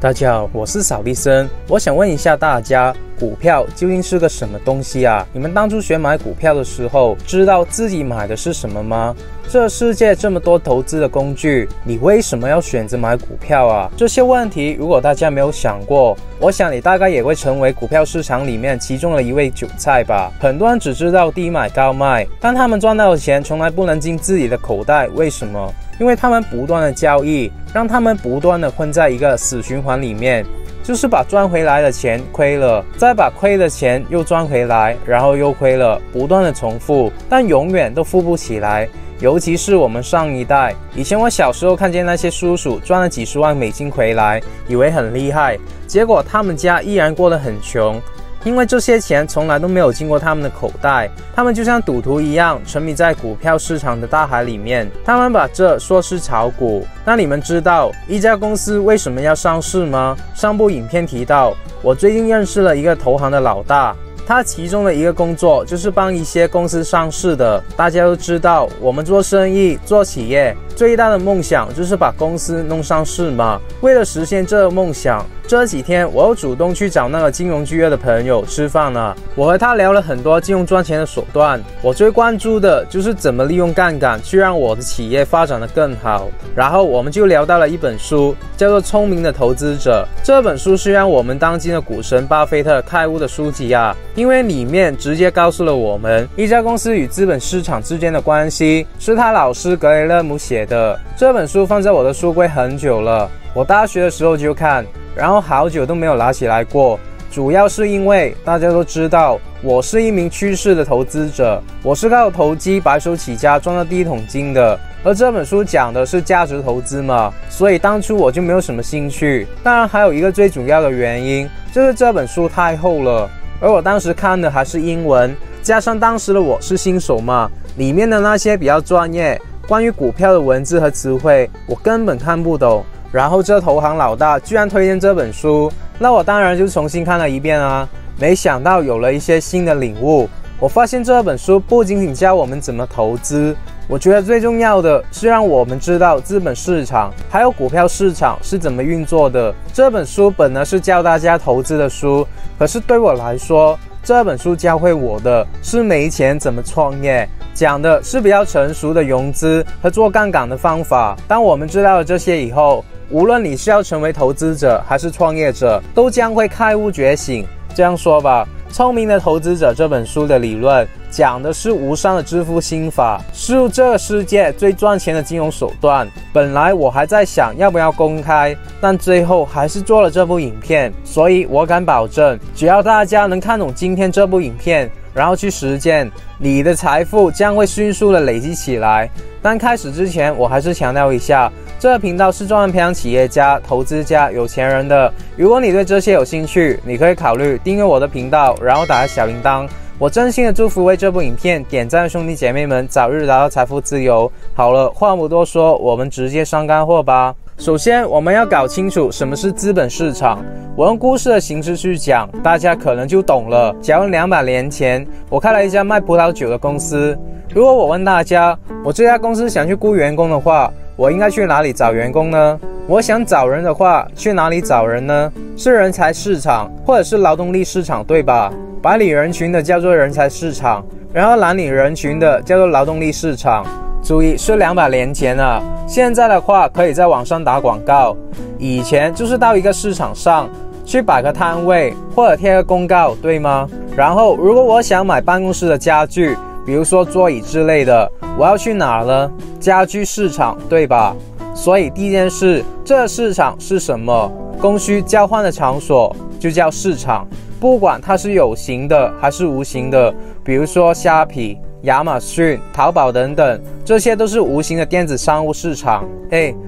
大家好，我是扫地僧。我想问一下大家，股票究竟是个什么东西啊？你们当初选买股票的时候，知道自己买的是什么吗？这世界这么多投资的工具，你为什么要选择买股票啊？这些问题如果大家没有想过，我想你大概也会成为股票市场里面其中的一位韭菜吧。很多人只知道低买高卖，但他们赚到的钱从来不能进自己的口袋，为什么？因为他们不断的交易，让他们不断的困在一个死循环里面，就是把赚回来的钱亏了，再把亏的钱又赚回来，然后又亏了，不断的重复，但永远都富不起来。尤其是我们上一代，以前我小时候看见那些叔叔赚了几十万美金回来，以为很厉害，结果他们家依然过得很穷。因为这些钱从来都没有进过他们的口袋，他们就像赌徒一样沉迷在股票市场的大海里面，他们把这说是炒股。那你们知道一家公司为什么要上市吗？上部影片提到，我最近认识了一个投行的老大，他其中的一个工作就是帮一些公司上市的。大家都知道，我们做生意做企业最大的梦想就是把公司弄上市嘛。为了实现这个梦想，这几天我又主动去找那个金融剧院的朋友吃饭了。我和他聊了很多金融赚钱的手段，我最关注的就是怎么利用杠杆去让我的企业发展得更好。然后我们就聊到了一本书，叫做《聪明的投资者》。这本书是让我们当今的股神巴菲特开悟的书籍啊，因为里面直接告诉了我们一家公司与资本市场之间的关系，是他老师格雷勒姆写的。这本书放在我的书柜很久了，我大学的时候就看，然后好久都没有拿起来过。主要是因为大家都知道我是一名趋势的投资者，我是靠投机白手起家赚到第一桶金的，而这本书讲的是价值投资嘛，所以当初我就没有什么兴趣。当然还有一个最主要的原因，就是这本书太厚了，而我当时看的还是英文，加上当时的我是新手嘛，里面的那些比较专业关于股票的文字和词汇我根本看不懂。然后这投行老大居然推荐这本书，那我当然就重新看了一遍啊。没想到有了一些新的领悟，我发现这本书不仅仅教我们怎么投资，我觉得最重要的是让我们知道资本市场还有股票市场是怎么运作的。这本书本来是教大家投资的书，可是对我来说，这本书教会我的是没钱怎么创业，讲的是比较成熟的融资和做杠杆的方法。当我们知道了这些以后，无论你是要成为投资者还是创业者，都将会开悟觉醒。这样说吧，《聪明的投资者》这本书的理论讲的是无上的致富心法，是这个世界最赚钱的金融手段。本来我还在想要不要公开，但最后还是做了这部影片。所以我敢保证，只要大家能看懂今天这部影片，然后去实践，你的财富将会迅速的累积起来。但开始之前，我还是强调一下，这个频道是专门培养企业家、投资家、有钱人的。如果你对这些有兴趣，你可以考虑订阅我的频道，然后打开小铃铛。我真心的祝福为这部影片点赞的兄弟姐妹们早日达到财富自由。好了，话不多说，我们直接上干货吧。首先，我们要搞清楚什么是资本市场。我用故事的形式去讲，大家可能就懂了。假如200年前，我开了一家卖葡萄酒的公司，如果我问大家，我这家公司想去雇员工的话，我应该去哪里找员工呢？我想找人的话，去哪里找人呢？是人才市场，或者是劳动力市场，对吧？白领人群的叫做人才市场，然后蓝领人群的叫做劳动力市场。注意，是200年前啊，现在的话可以在网上打广告，以前就是到一个市场上去摆个摊位，或者贴个公告，对吗？然后如果我想买办公室的家具，比如说桌椅之类的，我要去哪儿呢？家居市场，对吧？所以第一件事，这个市场是什么？供需交换的场所就叫市场，不管它是有形的还是无形的，比如说虾皮、亚马逊、淘宝等等，这些都是无形的电子商务市场。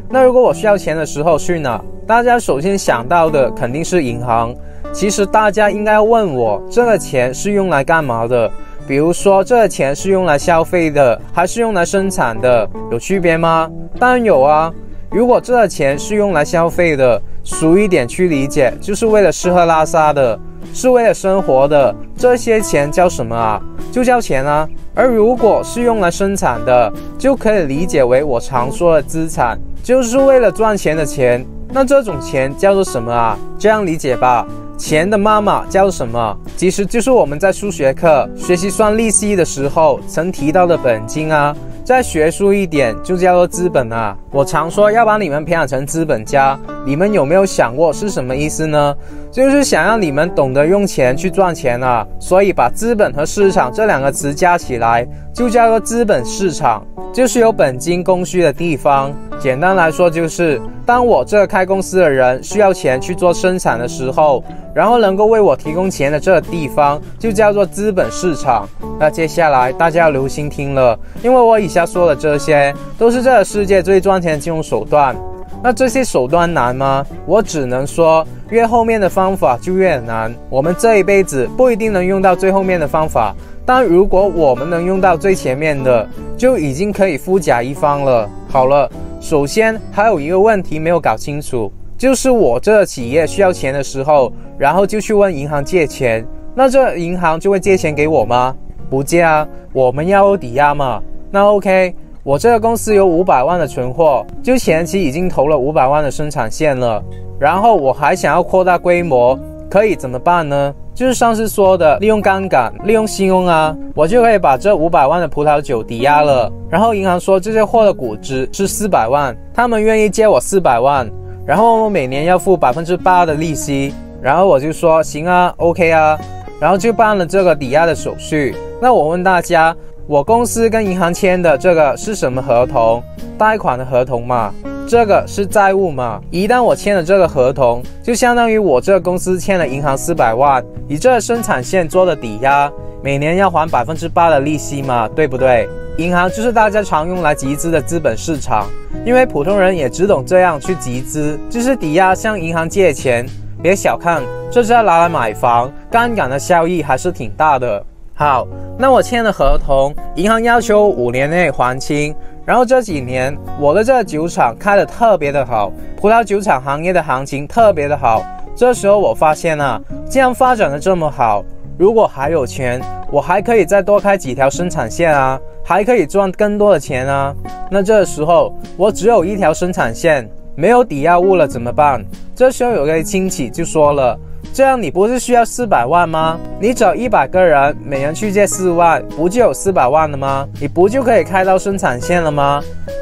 那如果我需要钱的时候去哪？大家首先想到的肯定是银行。其实大家应该问我，这个钱是用来干嘛的？比如说，这个钱是用来消费的，还是用来生产的？有区别吗？当然有啊。如果这个钱是用来消费的，俗一点去理解，就是为了吃喝拉撒的，是为了生活的，这些钱叫什么啊？就叫钱啊。而如果是用来生产的，就可以理解为我常说的资产，就是为了赚钱的钱。那这种钱叫做什么啊？这样理解吧，钱的妈妈叫做什么？其实就是我们在数学课学习算利息的时候曾提到的本金啊。再学术一点就叫做资本啊。我常说要把你们培养成资本家，你们有没有想过是什么意思呢？就是想让你们懂得用钱去赚钱啊。所以把资本和市场这两个词加起来就叫做资本市场，就是有本金供需的地方。简单来说就是当我这个开公司的人需要钱去做生产的时候，然后能够为我提供钱的这个地方就叫做资本市场。那接下来大家要留心听了，因为我以下说的这些都是这个世界最赚钱的金融手段。那这些手段难吗？我只能说越后面的方法就越难。我们这一辈子不一定能用到最后面的方法，但如果我们能用到最前面的，就已经可以富甲一方了。好了，首先还有一个问题没有搞清楚，就是我这个企业需要钱的时候，然后就去问银行借钱，那这银行就会借钱给我吗？不借啊，我们要有抵押嘛。那 OK， 我这个公司有500万的存货，就前期已经投了500万的生产线了，然后我还想要扩大规模，可以怎么办呢？就是上次说的利用杠杆，利用信用啊，我就可以把这500万的葡萄酒抵押了，然后银行说这些货的估值是400万，他们愿意借我400万，然后我每年要付8%的利息，然后我就说行啊 OK 啊，然后就办了这个抵押的手续。那我问大家，我公司跟银行签的这个是什么合同？贷款的合同嘛，这个是债务嘛。一旦我签了这个合同，就相当于我这个公司欠了银行400万，以这个生产线做的抵押，每年要还8%的利息嘛，对不对？银行就是大家常用来集资的资本市场，因为普通人也只懂这样去集资，就是抵押向银行借钱。别小看，这是要拿来买房，杠杆的效益还是挺大的。好，那我签了合同，银行要求5年内还清，然后这几年我的这个酒厂开得特别的好，葡萄酒厂行业的行情特别的好。这时候我发现啊，既然发展得这么好，如果还有钱，我还可以再多开几条生产线啊，还可以赚更多的钱啊。那这时候我只有1条生产线，没有抵押物了怎么办？这时候有个亲戚就说了，这样你不是需要400万吗？你找100个人，每人去借4万，不就有400万了吗？你不就可以开到生产线了吗？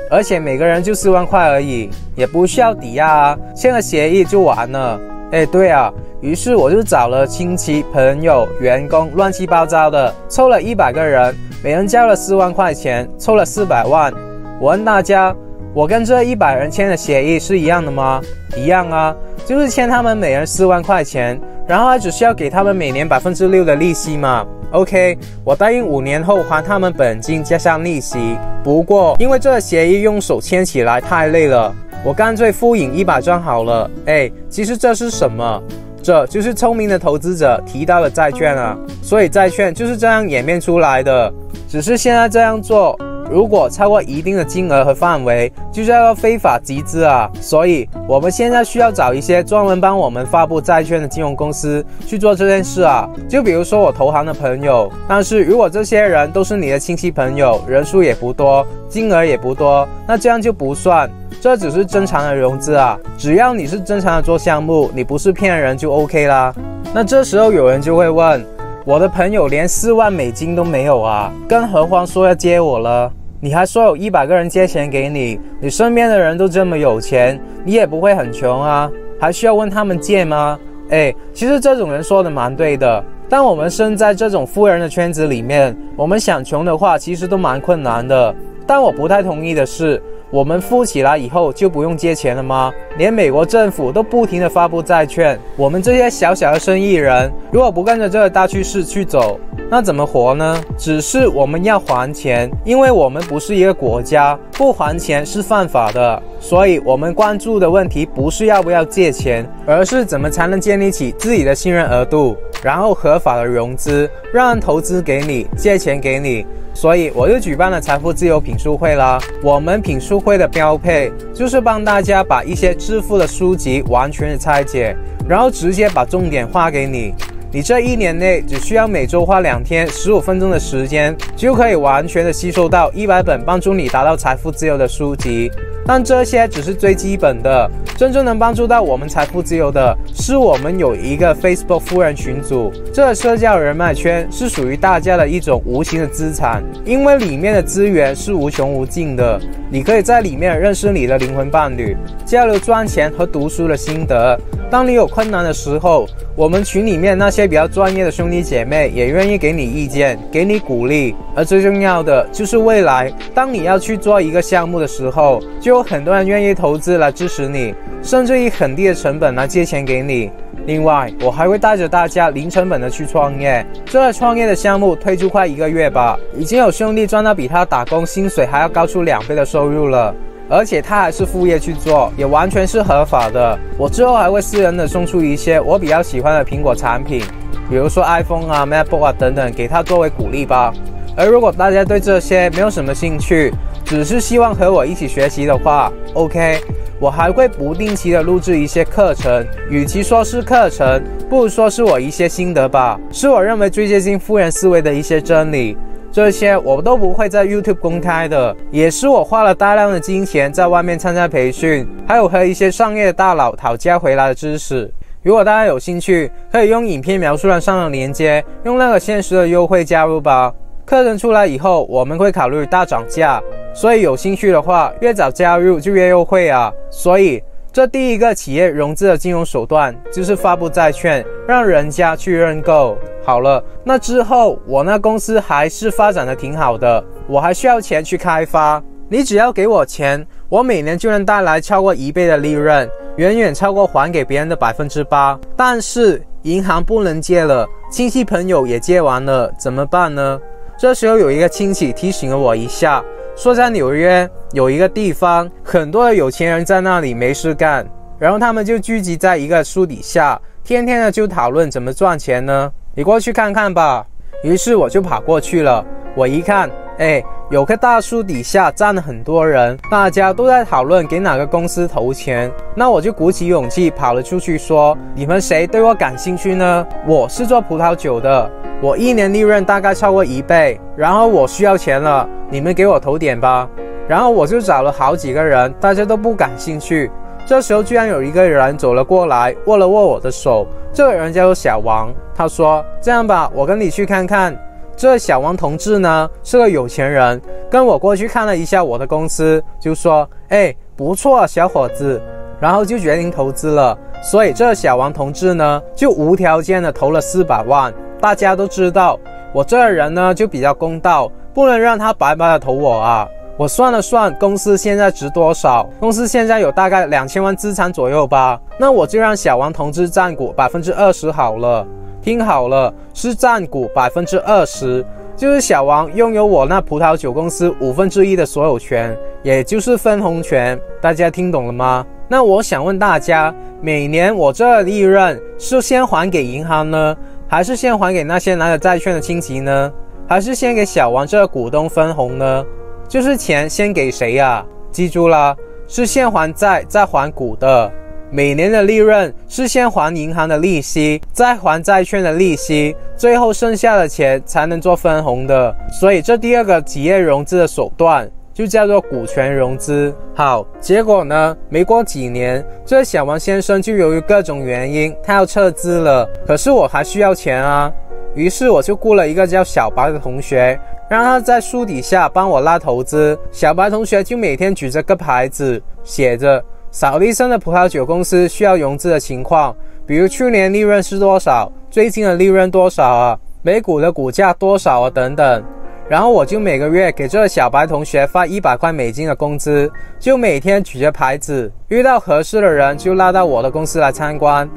而且每个人就4万块而已，也不需要抵押啊，签了协议就完了。对啊，于是我就找了亲戚、朋友、员工，乱七八糟的，凑了100个人，每人交了4万块钱，凑了400万。我问大家，我跟这100人签的协议是一样的吗？一样啊，就是欠他们每人4万块钱，然后还只需要给他们每年6%的利息嘛。OK， 我答应5年后还他们本金加上利息。不过因为这个协议用手签起来太累了，我干脆复印100张好了。其实这是什么？这就是聪明的投资者提到的债券啊。所以债券就是这样演变出来的，只是现在这样做，如果超过一定的金额和范围，就叫做非法集资啊。所以我们现在需要找一些专门帮我们发布债券的金融公司去做这件事啊。就比如说我投行的朋友，但是如果这些人都是你的亲戚朋友，人数也不多，金额也不多，那这样就不算，这只是正常的融资啊。只要你是正常的做项目，你不是骗人就 OK 啦。那这时候有人就会问，我的朋友连4万美金都没有啊，更何况说要借我了。你还说有100个人借钱给你，你身边的人都这么有钱，你也不会很穷啊，还需要问他们借吗？其实这种人说的蛮对的，但我们身在这种富人的圈子里面，我们想穷的话其实都蛮困难的。但我不太同意的是，我们富起来以后就不用借钱了吗？连美国政府都不停地发布债券，我们这些小小的生意人，如果不跟着这个大趋势去走，那怎么活呢？只是我们要还钱，因为我们不是一个国家，不还钱是犯法的。所以我们关注的问题不是要不要借钱，而是怎么才能建立起自己的信任额度，然后合法的融资，让人投资给你，借钱给你。所以我就举办了财富自由品书会啦。我们品书会的标配就是帮大家把一些致富的书籍完全的拆解，然后直接把重点画给你。你这1年内只需要每周花2天15分钟的时间，就可以完全的吸收到100本帮助你达到财富自由的书籍。但这些只是最基本的，真正能帮助到我们财富自由的是我们有一个 Facebook 富人群组，这个社交人脉圈是属于大家的一种无形的资产，因为里面的资源是无穷无尽的，你可以在里面认识你的灵魂伴侣，交流赚钱和读书的心得。当你有困难的时候，我们群里面那些比较专业的兄弟姐妹也愿意给你意见，给你鼓励。而最重要的就是未来，当你要去做一个项目的时候，就有很多人愿意投资来支持你，甚至以很低的成本来借钱给你。另外，我还会带着大家零成本的去创业。这个创业的项目推出快1个月吧，已经有兄弟赚到比他打工薪水还要高出2倍的收入了。而且他还是副业去做，也完全是合法的。我之后还会私人的送出一些我比较喜欢的苹果产品，比如说 iPhone 啊、MacBook 啊等等，给他作为鼓励吧。而如果大家对这些没有什么兴趣，只是希望和我一起学习的话 ，OK， 我还会不定期的录制一些课程，与其说是课程，不如说是我一些心得吧，是我认为最接近富人思维的一些真理。这些我都不会在 YouTube 公开的，也是我花了大量的金钱在外面参加培训，还有和一些商业大佬讨价回来的知识。如果大家有兴趣，可以用影片描述栏上的链接，用那个限时的优惠加入吧。课程出来以后，我们会考虑大涨价，所以有兴趣的话，越早加入就越优惠啊。所以这第一个企业融资的金融手段就是发布债券，让人家去认购。好了，那之后我那公司还是发展的挺好的，我还需要钱去开发。你只要给我钱，我每年就能带来超过1倍的利润，远远超过还给别人的8%。但是银行不能借了，亲戚朋友也借完了，怎么办呢？这时候有一个亲戚提醒了我一下，说在纽约有一个地方，很多的有钱人在那里没事干，然后他们就聚集在一个树底下，天天的就讨论怎么赚钱呢。你过去看看吧。于是我就跑过去了。我一看，有棵大树底下站了很多人，大家都在讨论给哪个公司投钱。那我就鼓起勇气跑了出去说，你们谁对我感兴趣呢？我是做葡萄酒的，我1年利润大概超过1倍，然后我需要钱了，你们给我投点吧。然后我就找了好几个人，大家都不感兴趣。这时候居然有一个人走了过来，握了握我的手。这个人叫做小王，他说，这样吧，我跟你去看看。这小王同志呢是个有钱人，跟我过去看了一下我的公司，就说不错啊小伙子，然后就决定投资了。所以这小王同志呢就无条件的投了400万。大家都知道我这个人呢就比较公道，不能让他白白的投我啊。我算了算，公司现在值多少？公司现在有大概2000万资产左右吧。那我就让小王同志占股20%好了。听好了，是占股20%，就是小王拥有我那葡萄酒公司1/5的所有权，也就是分红权。大家听懂了吗？那我想问大家，每年我这个利润是先还给银行呢，还是先还给那些拿着债券的亲戚呢？还是先给小王这个股东分红呢？就是钱先给谁呀？记住啦，是先还债再还股的。每年的利润是先还银行的利息，再还债券的利息，最后剩下的钱才能做分红的。所以这第二个企业融资的手段就叫做股权融资。好，结果呢，没过几年，这小王先生就由于各种原因他要撤资了，可是我还需要钱啊。于是我就雇了一个叫小白的同学，让他在树底下帮我拉投资。小白同学就每天举着个牌子，写着扫地僧的葡萄酒公司需要融资的情况，比如去年利润是多少，最近的利润多少啊，每股的股价多少啊等等。然后我就每个月给这个小白同学发100块美金的工资，就每天举着牌子，遇到合适的人就拉到我的公司来参观。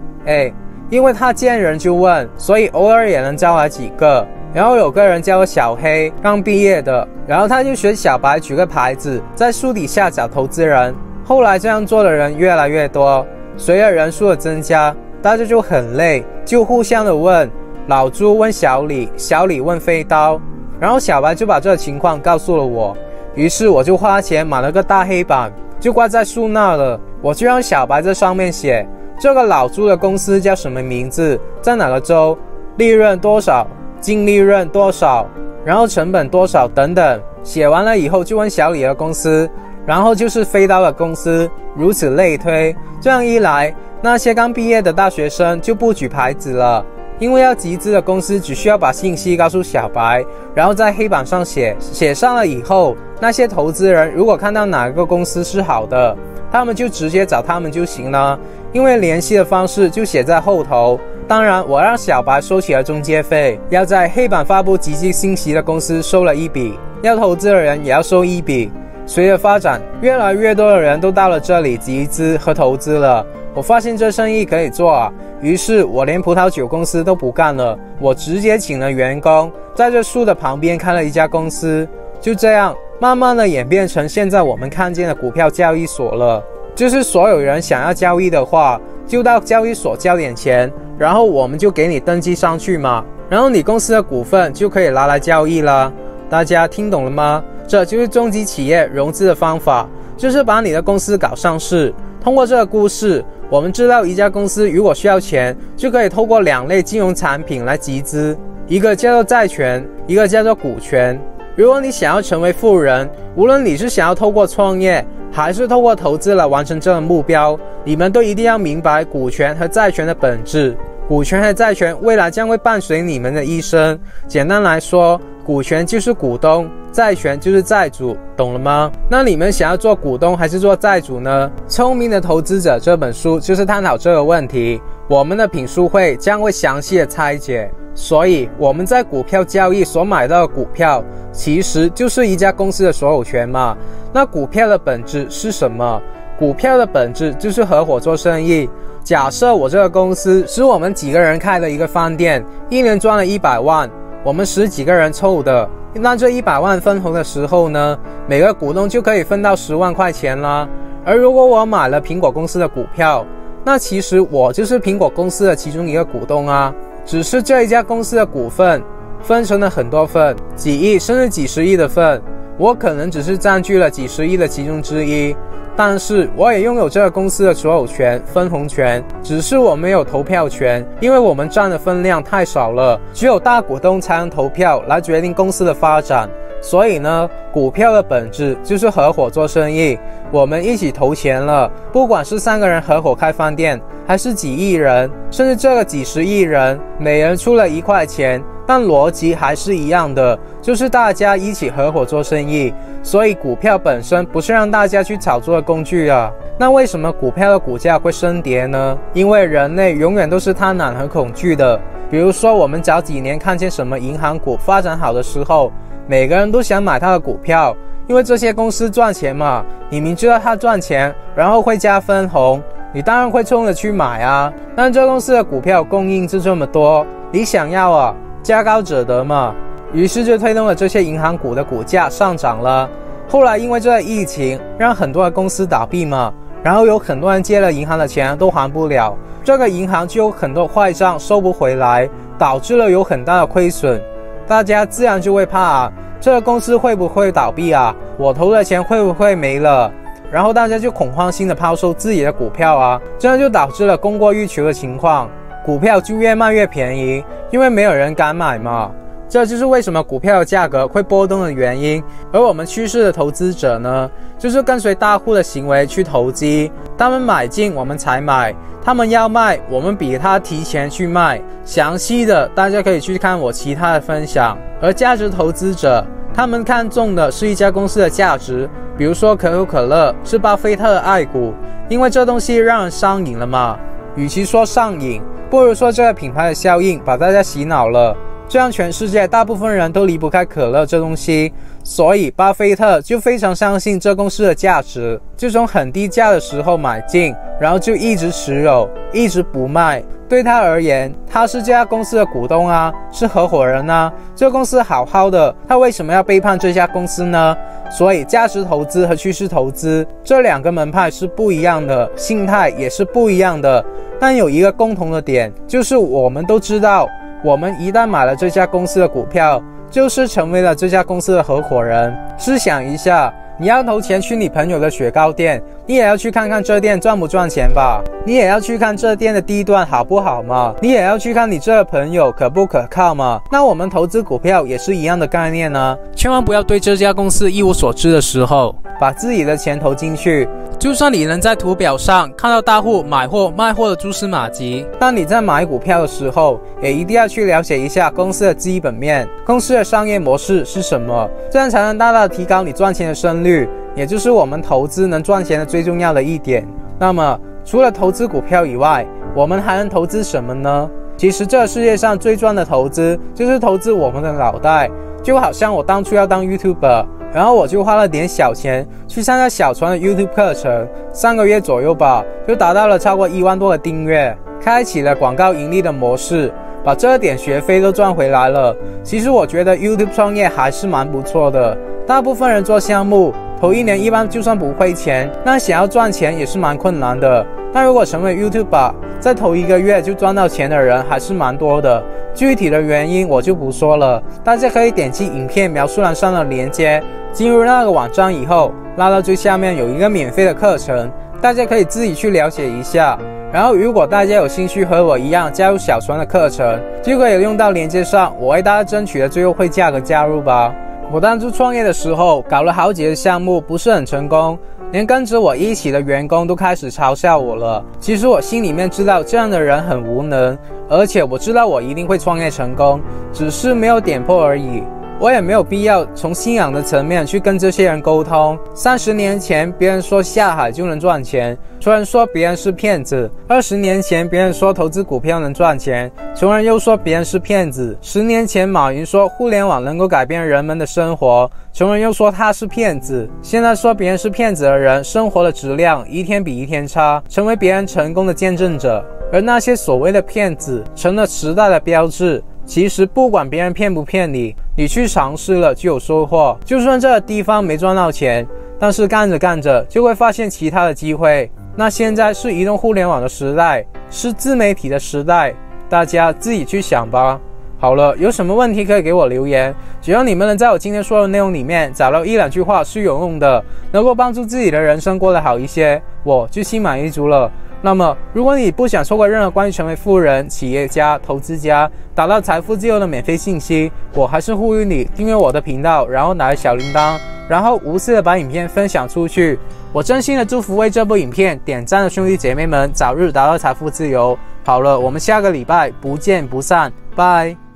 因为他见人就问，所以偶尔也能招来几个。然后有个人叫小黑，刚毕业的，然后他就学小白举个牌子，在树底下找投资人。后来这样做的人越来越多，随着人数的增加，大家就很累，就互相的问，老朱问小李，小李问飞刀，然后小白就把这个情况告诉了我。于是我就花钱买了个大黑板，就挂在树那了。我就让小白在上面写这个老朱的公司叫什么名字，在哪个州，利润多少，净利润多少，然后成本多少等等。写完了以后就问小李的公司，然后就是飞到了公司，如此类推。这样一来，那些刚毕业的大学生就不举牌子了，因为要集资的公司只需要把信息告诉小白，然后在黑板上写上了以后，那些投资人如果看到哪个公司是好的，他们就直接找他们就行了，因为联系的方式就写在后头。当然，我让小白收起了中介费，要在黑板发布集资信息的公司收了一笔，要投资的人也要收一笔。随着发展，越来越多的人都到了这里集资和投资了。我发现这生意可以做啊，于是我连葡萄酒公司都不干了，我直接请了员工，在这树的旁边开了一家公司。就这样，慢慢的演变成现在我们看见的股票交易所了。就是所有人想要交易的话，就到交易所交点钱，然后我们就给你登记上去嘛，然后你公司的股份就可以拿来交易啦。大家听懂了吗？这就是中级企业融资的方法，就是把你的公司搞上市。通过这个故事，我们知道一家公司如果需要钱，就可以透过2类金融产品来集资，一个叫做债权，一个叫做股权。如果你想要成为富人，无论你是想要透过创业还是透过投资来完成这个目标，你们都一定要明白股权和债权的本质。股权和债权未来将会伴随你们的一生。简单来说，股权就是股东，债权就是债主，懂了吗？那你们想要做股东还是做债主呢？聪明的投资者这本书就是探讨这个问题，我们的品书会将会详细的拆解。所以我们在股票交易所买到的股票，其实就是一家公司的所有权嘛。那股票的本质是什么？股票的本质就是合伙做生意。假设我这个公司是我们几个人开的一个饭店，一年赚了100万，我们10几个人凑的，那这100万分红的时候呢，每个股东就可以分到10万块钱啦。而如果我买了苹果公司的股票，那其实我就是苹果公司的其中一个股东啊，只是这一家公司的股份分成了很多份，几亿甚至几十亿的份，我可能只是占据了几十亿的其中之一，但是我也拥有这个公司的所有权、分红权，只是我没有投票权，因为我们占的分量太少了，只有大股东才能投票来决定公司的发展。所以呢，股票的本质就是合伙做生意，我们一起投钱了，不管是3个人合伙开饭店，还是几亿人，甚至这个几十亿人，每人出了1块钱，但逻辑还是一样的，就是大家一起合伙做生意。所以股票本身不是让大家去炒作的工具啊。那为什么股票的股价会升跌呢？因为人类永远都是贪婪和恐惧的。比如说我们早几年看见什么银行股发展好的时候，每个人都想买它的股票，因为这些公司赚钱嘛，你明知道它赚钱，然后会加分红，你当然会冲着去买啊。但这公司的股票供应就这么多，你想要啊，价高者得嘛，于是就推动了这些银行股的股价上涨了。后来因为这个疫情，让很多的公司倒闭嘛，然后有很多人借了银行的钱都还不了，这个银行就有很多坏账收不回来，导致了有很大的亏损。大家自然就会怕啊，这个公司会不会倒闭啊？我投的钱会不会没了？然后大家就恐慌性的抛售自己的股票啊，这样就导致了供过于求的情况，股票就越卖越便宜，因为没有人敢买嘛。这就是为什么股票的价格会波动的原因。而我们趋势的投资者呢，就是跟随大户的行为去投机，他们买进我们才买，他们要卖我们比他提前去卖。详细的大家可以去看我其他的分享。而价值投资者，他们看重的是一家公司的价值，比如说可口可乐是巴菲特的爱股，因为这东西让人上瘾了嘛。与其说上瘾，不如说这个品牌的效应把大家洗脑了，这样全世界大部分人都离不开可乐这东西，所以巴菲特就非常相信这公司的价值，就从很低价的时候买进，然后就一直持有，一直不卖。对他而言，他是这家公司的股东啊，是合伙人啊，这个公司好好的，他为什么要背叛这家公司呢？所以价值投资和趋势投资这2个门派是不一样的，心态也是不一样的，但有一个共同的点，就是我们都知道，我们一旦买了这家公司的股票，就是成为了这家公司的合伙人。试想一下，你要投钱去你朋友的雪糕店，你也要去看看这店赚不赚钱吧，你也要去看这店的地段好不好嘛，你也要去看你这个朋友可不可靠嘛。那我们投资股票也是一样的概念呢，千万不要对这家公司一无所知的时候，把自己的钱投进去。就算你能在图表上看到大户买货卖货的蛛丝马迹，但你在买股票的时候，也一定要去了解一下公司的基本面，公司的商业模式是什么，这样才能大大提高你赚钱的胜率，也就是我们投资能赚钱的最重要的一点。那么除了投资股票以外，我们还能投资什么呢？其实这个世界上最赚的投资就是投资我们的脑袋。就好像我当初要当 YouTuber， 然后我就花了点小钱去参加小船的 YouTube 课程，3个月左右吧，就达到了超过1万多的订阅，开启了广告盈利的模式，把这点学费都赚回来了。其实我觉得 YouTube 创业还是蛮不错的，大部分人做项目头1年一般就算不亏钱，那想要赚钱也是蛮困难的。但如果成为 YouTuber， 在头1个月就赚到钱的人还是蛮多的，具体的原因我就不说了，大家可以点击影片描述栏上的链接，进入那个网站以后，拉到最下面有一个免费的课程，大家可以自己去了解一下。然后如果大家有兴趣和我一样加入小船的课程，就可以用到链接上我为大家争取的最优惠价格加入吧。我当初创业的时候搞了好几个项目不是很成功，连跟着我一起的员工都开始嘲笑我了。其实我心里面知道这样的人很无能，而且我知道我一定会创业成功，只是没有点破而已。我也没有必要从信仰的层面去跟这些人沟通。30年前别人说下海就能赚钱，穷人说别人是骗子；20年前别人说投资股票能赚钱，穷人又说别人是骗子；10年前马云说互联网能够改变人们的生活，穷人又说他是骗子。现在说别人是骗子的人，生活的质量一天比一天差，成为别人成功的见证者。而那些所谓的骗子成了时代的标志。其实不管别人骗不骗你，你去尝试了就有收获。就算这个地方没赚到钱，但是干着干着就会发现其他的机会。那现在是移动互联网的时代，是自媒体的时代，大家自己去想吧。好了，有什么问题可以给我留言，只要你们能在我今天说的内容里面找到1-2句话是有用的，能够帮助自己的人生过得好一些，我就心满意足了。那么如果你不想错过任何关于成为富人、企业家、投资家、达到财富自由的免费信息，我还是呼吁你订阅我的频道，然后拿着小铃铛，然后无私的把影片分享出去。我真心的祝福为这部影片点赞的兄弟姐妹们早日达到财富自由。好了，我们下个礼拜不见不散，拜。